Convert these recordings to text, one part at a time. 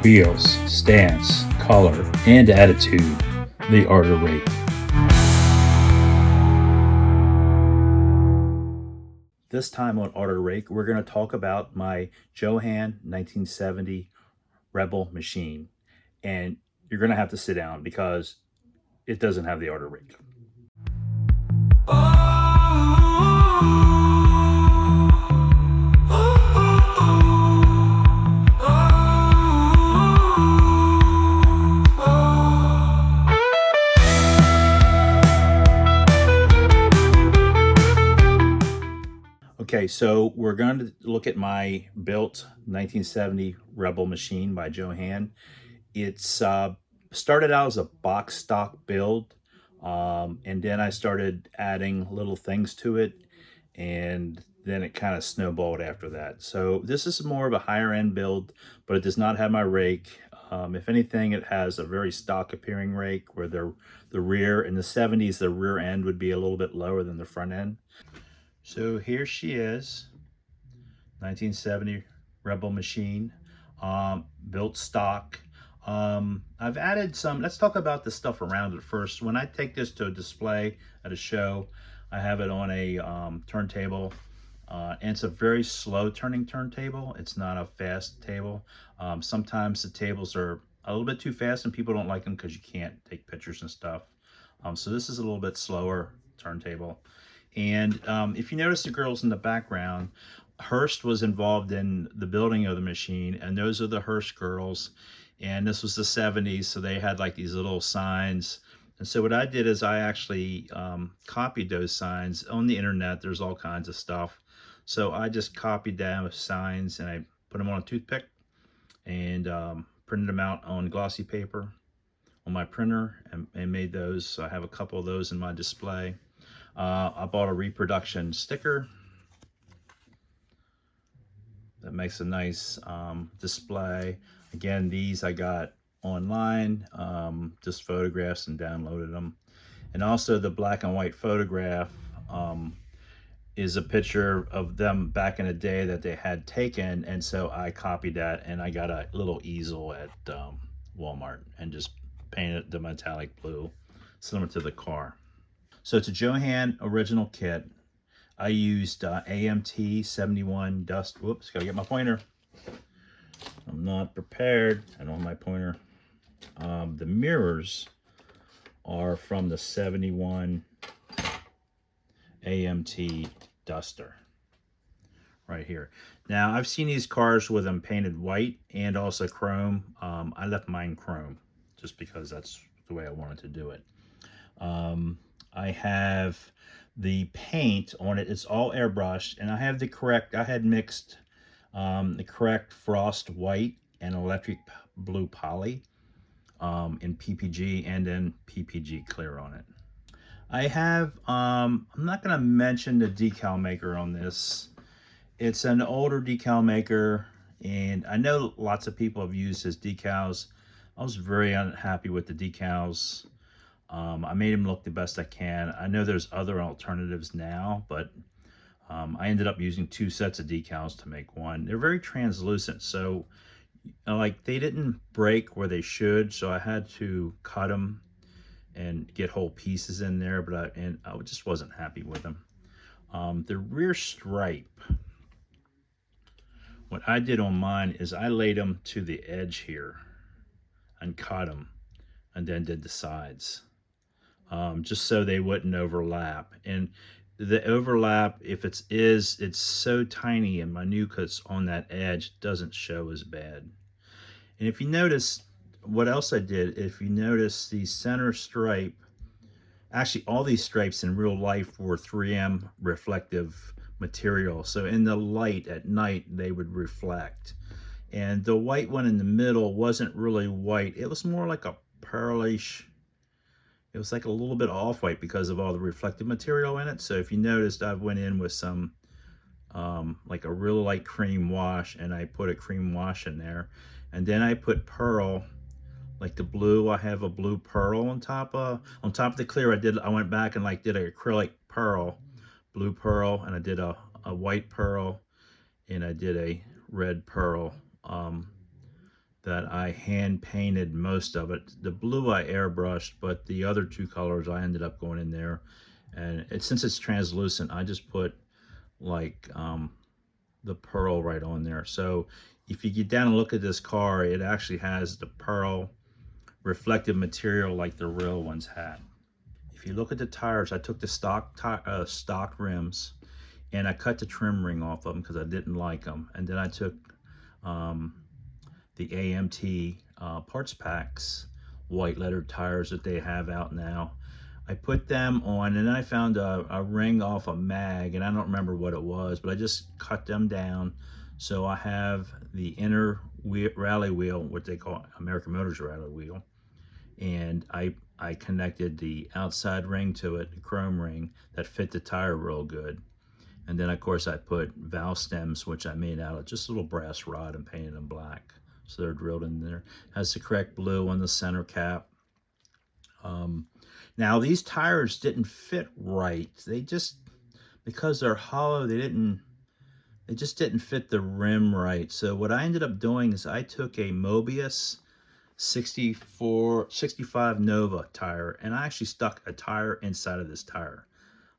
wheels, stance, color, and attitude, the art of rake. This time on Art of Rake, we're going to talk about my Johann 1970 Rebel Machine. And you're going to have to sit down because it doesn't have the art of rake. Okay, so we're going to look at my built 1970 Rebel Machine by Johann. It's started out as a box stock build, and then I started adding little things to it, and then it kind of snowballed after that. So this is more of a higher end build, but it does not have my rake. If anything, it has a very stock appearing rake where the rear, in the 70s, the rear end would be a little bit lower than the front end. So here she is, 1970 Rebel Machine, built stock. I've added some, let's talk about the stuff around it first. When I take this to a display at a show, I have it on a turntable, and it's a very slow turning turntable. It's not a fast table. Sometimes the tables are a little bit too fast and people don't like them because you can't take pictures and stuff. So this is a little bit slower turntable. And if you notice the girls in the background, Hearst was involved in the building of the machine, and those are the Hearst girls. And this was the 70s, so they had like these little signs. And so what I did is I actually copied those signs on the internet. There's all kinds of stuff. So I just copied those signs and I put them on a toothpick and printed them out on glossy paper on my printer and made those. So I have a couple of those in my display. I bought a reproduction sticker that makes a nice display. Again, these I got online, just photographs and downloaded them. And also the black and white photograph is a picture of them back in the day that they had taken. And so I copied that and I got a little easel at Walmart and just painted the metallic blue, similar to the car. So it's a Johann original kit. I used AMT 71 dust. Whoops, gotta get my pointer. I'm not prepared. I don't have my pointer. The mirrors are from the 71 AMT duster right here. Now I've seen these cars with them painted white and also chrome. I left mine chrome just because that's the way I wanted to do it. I have the paint on it. It's all airbrushed, and I have the correct, I had mixed the correct frost white and electric blue poly in PPG and then PPG clear on it. I have, I'm not going to mention the decal maker on this. It's an older decal maker, and I know lots of people have used his decals. I was very unhappy with the decals. I made him look the best I can. I know there's other alternatives now, but I ended up using 2 sets of decals to make one. They're very translucent, so like they didn't break where they should, so I had to cut them and get whole pieces in there, but I just wasn't happy with them. The rear stripe, what I did on mine is I laid them to the edge here and cut them and then did the sides. Just so they wouldn't overlap. And the overlap, if it's so tiny and minute cuts on that edge, doesn't show as bad. And if you notice, what else I did, if you notice the center stripe, actually all these stripes in real life were 3M reflective material. So in the light at night, they would reflect. And the white one in the middle wasn't really white. It was more like a pearlish. It was like a little bit off-white because of all the reflective material in it. So if you noticed, I went in with some like a real light cream wash, and I put a cream wash in there. And then I put pearl, like the blue. I have a blue pearl on top of the clear. I went back and like did an acrylic pearl, blue pearl, and I did a white pearl, and I did a red pearl that I hand painted most of it. The blue I airbrushed, but the other two colors I ended up going in there. And since it's translucent, I just put like the pearl right on there. So if you get down and look at this car, it actually has the pearl reflective material like the real ones had. If you look at the tires, I took the stock rims and I cut the trim ring off of them because I didn't like them. And then I took um, the AMT parts packs, white lettered tires that they have out now. I put them on, and then I found a ring off a mag, and I don't remember what it was, but I just cut them down. So I have the inner rally wheel, what they call American Motors rally wheel, and I connected the outside ring to it, the chrome ring that fit the tire real good. And then of course I put valve stems, which I made out of just a little brass rod and painted them black. So they're drilled in there. Has the correct blue on the center cap. Now these tires didn't fit right. They just, because they're hollow, they just didn't fit the rim right. So what I ended up doing is I took a Mobius 65 Nova tire, and I actually stuck a tire inside of this tire.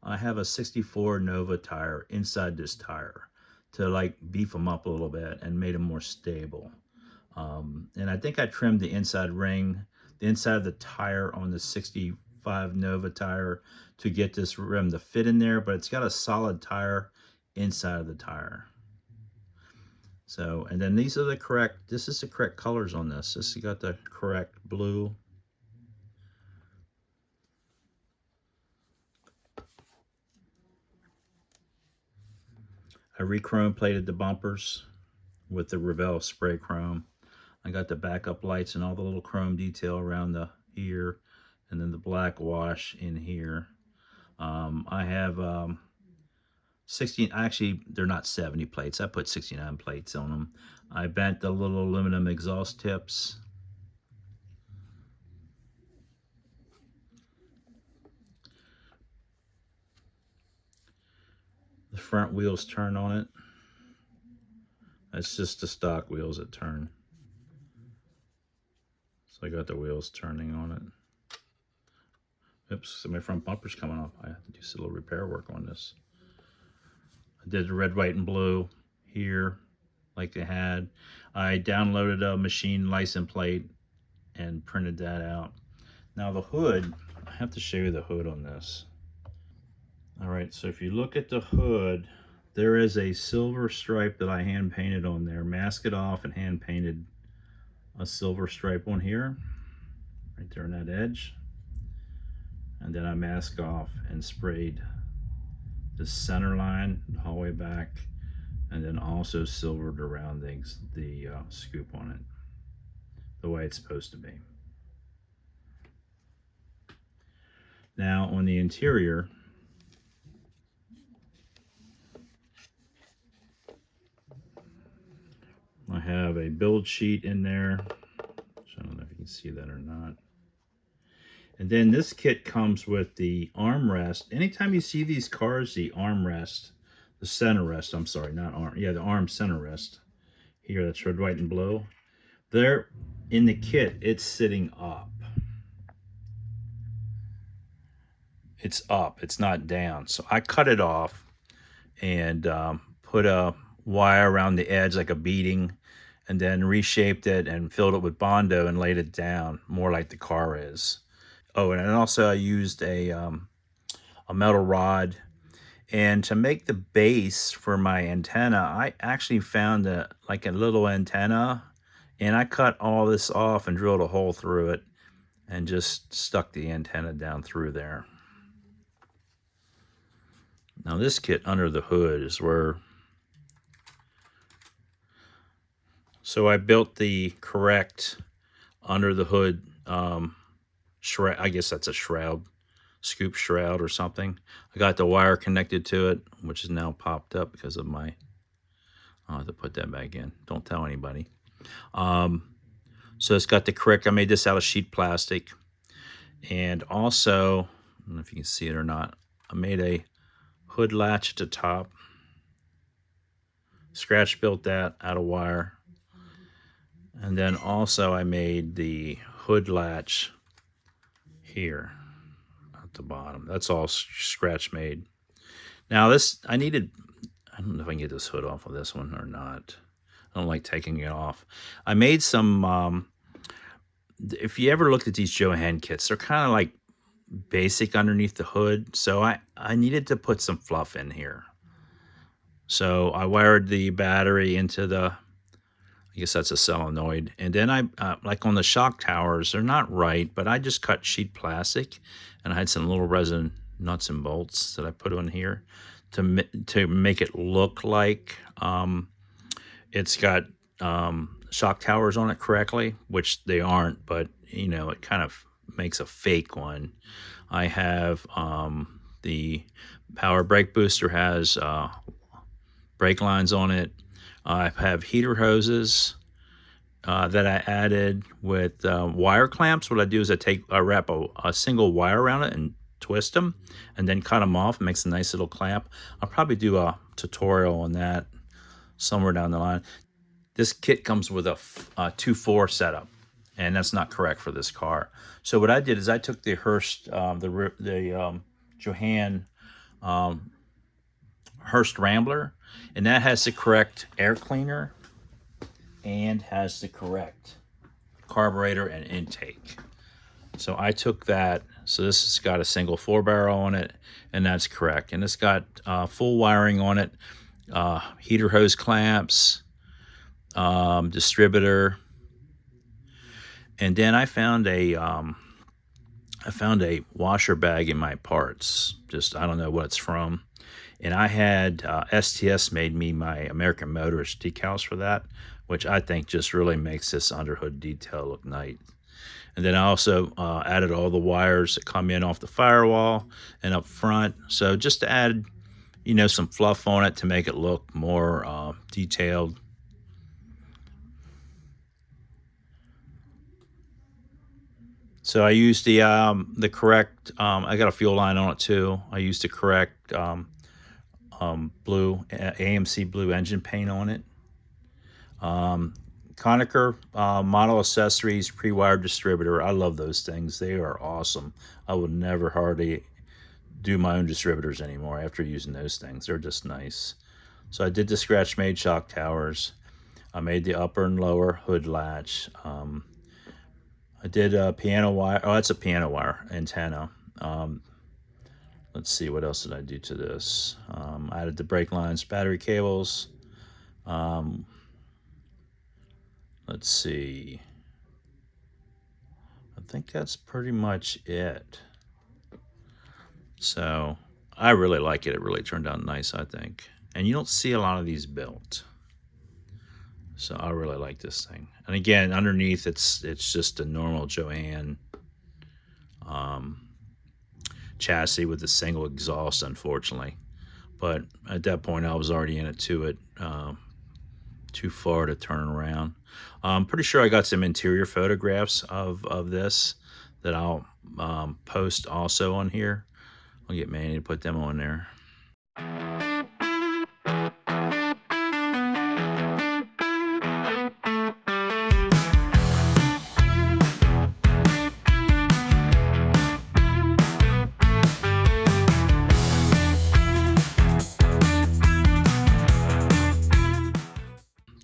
I have a 64 Nova tire inside this tire to like beef them up a little bit and made them more stable. And I think I trimmed the inside ring, the inside of the tire on the 65 Nova tire to get this rim to fit in there, but it's got a solid tire inside of the tire. So, and then these are the correct, this is the correct colors on this. This has got the correct blue. I re-chrome plated the bumpers with the Revell spray chrome. I got the backup lights and all the little chrome detail around the ear, and then the black wash in here. I have 16, actually they're not 70 plates. I put 69 plates on them. I bent the little aluminum exhaust tips. The front wheels turn on it. That's just the stock wheels that turn. So I got the wheels turning on it. Oops, so my front bumper's coming off. I have to do a little repair work on this. I did the red, white, and blue here like they had. I downloaded a machine license plate and printed that out. Now the hood, I have to show you the hood on this. All right, so if you look at the hood, there is a silver stripe that I hand painted on there, masked it off and hand painted a silver stripe on here, right there on that edge. And then I masked off and sprayed the center line all the way back, and then also silvered around the scoop on it, the way it's supposed to be. Now on the interior, I have a build sheet in there. I don't know if you can see that or not. And then this kit comes with the armrest. Anytime you see these cars, the armrest, the center rest, I'm sorry, not arm, yeah, the arm center rest here, that's red, white, and blue. There in the kit, it's sitting up. It's up, it's not down. So I cut it off and put a wire around the edge like a beading, and then reshaped it and filled it with Bondo and laid it down more like the car is. Oh, and also I used a metal rod. And to make the base for my antenna, I actually found like a little antenna, and I cut all this off and drilled a hole through it and just stuck the antenna down through there. Now this kit under the hood is where, so I built the correct under the hood shroud. I guess that's a shroud, scoop shroud or something. I got the wire connected to it, which is now popped up because of my, I'll have to put that back in. Don't tell anybody. So it's got the correct, I made this out of sheet plastic. And also, I don't know if you can see it or not, I made a hood latch at the top. Scratch built that out of wire. And then also I made the hood latch here at the bottom. That's all scratch made. Now this, I don't know if I can get this hood off of this one or not. I don't like taking it off. I made some, if you ever looked at these Johann kits, they're kind of like basic underneath the hood. So I needed to put some fluff in here. So I wired the battery into I guess that's a solenoid. And then I, like on the shock towers, they're not right, but I just cut sheet plastic and I had some little resin nuts and bolts that I put on here to make it look like it's got shock towers on it correctly, which they aren't, but you know, it kind of makes a fake one. I have the power brake booster has brake lines on it. I have heater hoses that I added with wire clamps. What I do is I wrap a single wire around it and twist them and then cut them off. It makes a nice little clamp. I'll probably do a tutorial on that somewhere down the line. This kit comes with a 2.4 setup, and that's not correct for this car. So what I did is I took the Hurst, the Johann Hurst Rambler, and that has the correct air cleaner and has the correct carburetor and intake. So I took that. So this has got a single 4-barrel on it, and that's correct. And it's got full wiring on it, heater hose clamps, distributor, and then I found a washer bag in my parts. Just I don't know what it's from. And I had STS made me my American Motorist decals for that, which I think just really makes this underhood detail look nice. And then I also added all the wires that come in off the firewall and up front. So just to add, you know, some fluff on it to make it look more detailed. So I used the correct, I got a fuel line on it too. I used the correct blue, AMC blue engine paint on it. Koeniker model accessories, pre-wired distributor. I love those things. They are awesome. I would never hardly do my own distributors anymore after using those things. They're just nice. So I did the scratch made shock towers. I made the upper and lower hood latch. I did a piano wire. Oh, that's a piano wire antenna. Let's see, what else did I do to this? I added the brake lines, battery cables. Let's see. I think that's pretty much it. So I really like it. It really turned out nice, I think. And you don't see a lot of these built. So I really like this thing. And again, underneath it's just a normal Johann chassis with a single exhaust, unfortunately. But at that point, I was already in it too far to turn around. I'm pretty sure I got some interior photographs of this that I'll post also on here. I'll get Manny to put them on there.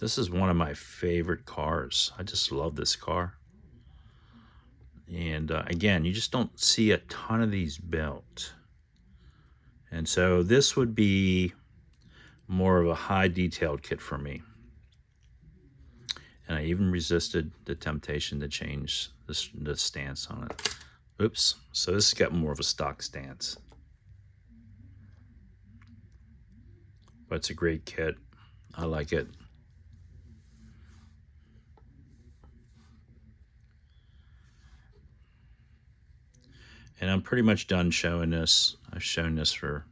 This is one of my favorite cars. I just love this car. And again, you just don't see a ton of these built. And so this would be more of a high detailed kit for me. And I even resisted the temptation to change the stance on it. Oops. So this has got more of a stock stance. But it's a great kit. I like it. And I'm pretty much done showing this. I've shown this for,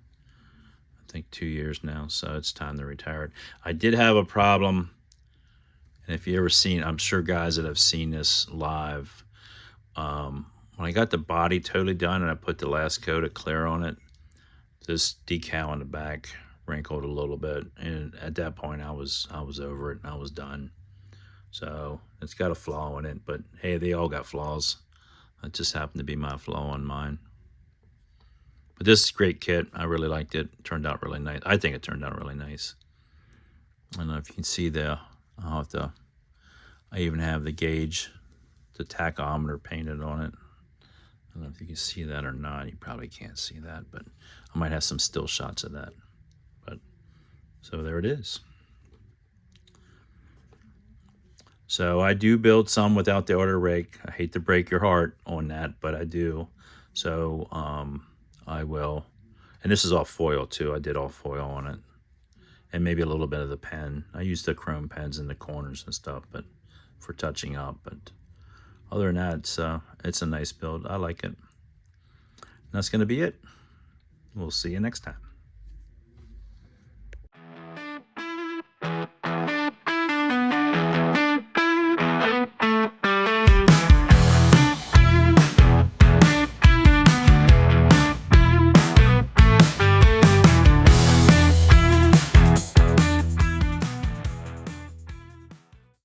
I think, 2 years now, so it's time to retire it. I did have a problem, and if you ever seen, I'm sure guys that have seen this live, when I got the body totally done and I put the last coat of clear on it, this decal in the back wrinkled a little bit, and at that point I was over it and I was done. So it's got a flaw in it, but hey, they all got flaws. It just happened to be my flaw on mine. But this is a great kit. I really liked it. It turned out really nice. I think it turned out really nice. I don't know if you can see the, I'll have to, I even have the gauge, the tachometer painted on it. I don't know if you can see that or not. You probably can't see that, but I might have some still shots of that. But so there it is. So I do build some without the auto rake. I hate to break your heart on that, but I do. So I will, and this is all foil too. I did all foil on it, and maybe a little bit of the pen. I use the chrome pens in the corners and stuff, but for touching up. But other than that, it's a nice build. I like it. And that's going to be it. We'll see you next time.